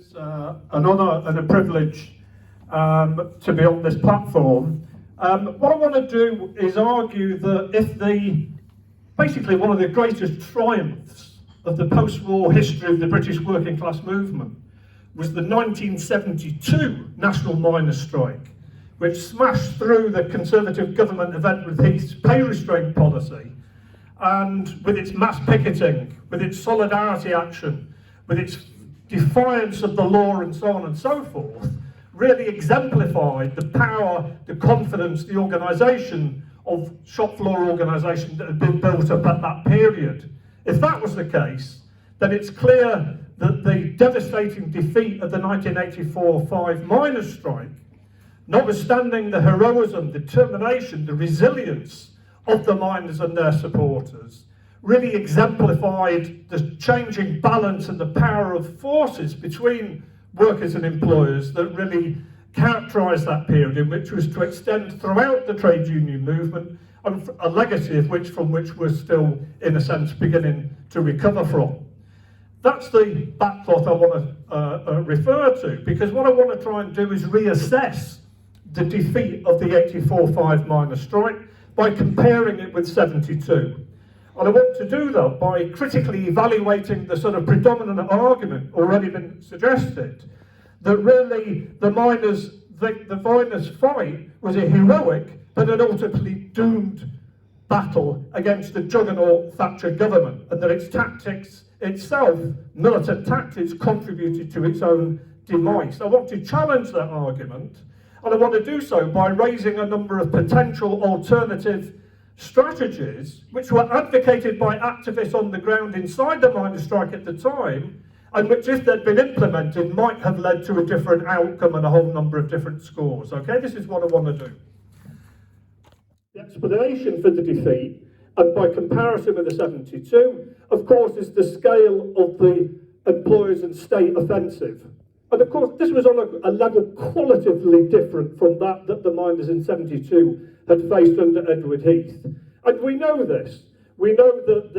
It's an honour and a privilege to be on this platform. What I want to do is argue that basically one of the greatest triumphs of the post-war history of the British working class movement was the 1972 National Miners' Strike, which smashed through the Conservative government of Edward Heath's pay restraint policy, and with its mass picketing, with its solidarity action, with its defiance of the law and so on and so forth, really exemplified the power, the confidence, the organisation of shop floor organisation that had been built up at that period. If that was the case, then it's clear that the devastating defeat of the 1984-5 miners' strike, notwithstanding the heroism, determination, the resilience of the miners and their supporters, really exemplified the changing balance and the power of forces between workers and employers that really characterised that period, which was to extend throughout the trade union movement, and a legacy of from which we're still, in a sense, beginning to recover from. That's the backcloth I want to refer to, because what I want to try and do is reassess the defeat of the 84-5 miners' strike by comparing it with 72. And I want to do that by critically evaluating the sort of predominant argument already been suggested, that really the miners' fight was a heroic but an ultimately doomed battle against the juggernaut Thatcher government, and that its tactics itself, militant tactics, contributed to its own demise. I want to challenge that argument, and I want to do so by raising a number of potential alternative strategies which were advocated by activists on the ground inside the miners' strike at the time, and which, if they'd been implemented, might have led to a different outcome and a whole number of different scores. Okay, this is what I want to do. The explanation for the defeat, and by comparison with the 72, of course, is the scale of the employers and state offensive. And of course, this was on a level qualitatively different from that the miners in 72 had faced under Edward Heath. And we know this. We know that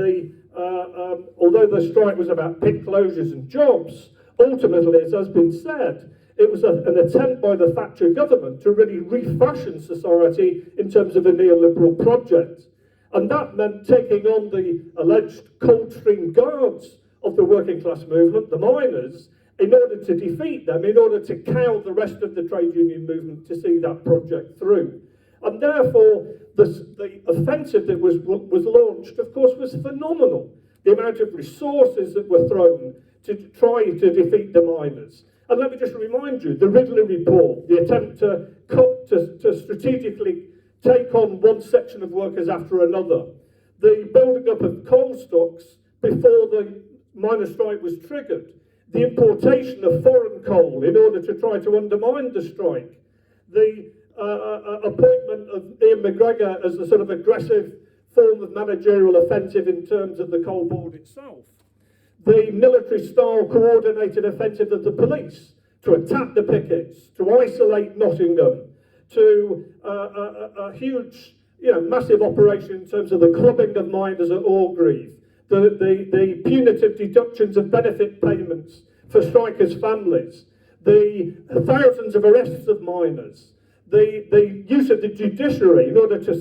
although the strike was about pit closures and jobs, ultimately, as has been said, it was an attempt by the Thatcher government to really refashion society in terms of a neoliberal project. And that meant taking on the alleged Coldstream Guards of the working class movement, the miners, in order to defeat them, in order to cow the rest of the trade union movement to see that project through. And therefore, the offensive that was launched, of course, was phenomenal. The amount of resources that were thrown to try to defeat the miners. And let me just remind you, the Ridley report, the attempt to strategically take on one section of workers after another, the building up of coal stocks before the miners' strike was triggered, the importation of foreign coal in order to try to undermine the strike, the appointment of Ian McGregor as a sort of aggressive form of managerial offensive in terms of the coal board itself, the military-style coordinated offensive of the police to attack the pickets, to isolate Nottingham, to a huge, massive operation in terms of the clubbing of miners at Orgreave, the punitive deductions of benefit payments for strikers' families, the thousands of arrests of miners, the use of the judiciary in order to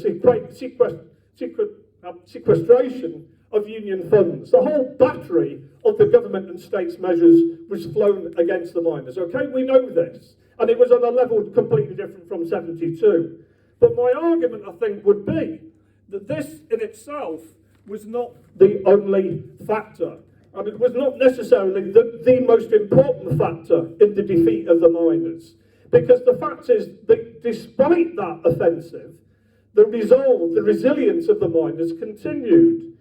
sequestration of union funds. The whole battery of the government and state's measures was flown against the miners. Okay, we know this. And it was on a level completely different from 72. But my argument, I think, would be that this in itself was not the only factor. And it was not necessarily the most important factor in the defeat of the miners. Because the fact is that despite that offensive, the resolve, the resilience of the miners continued.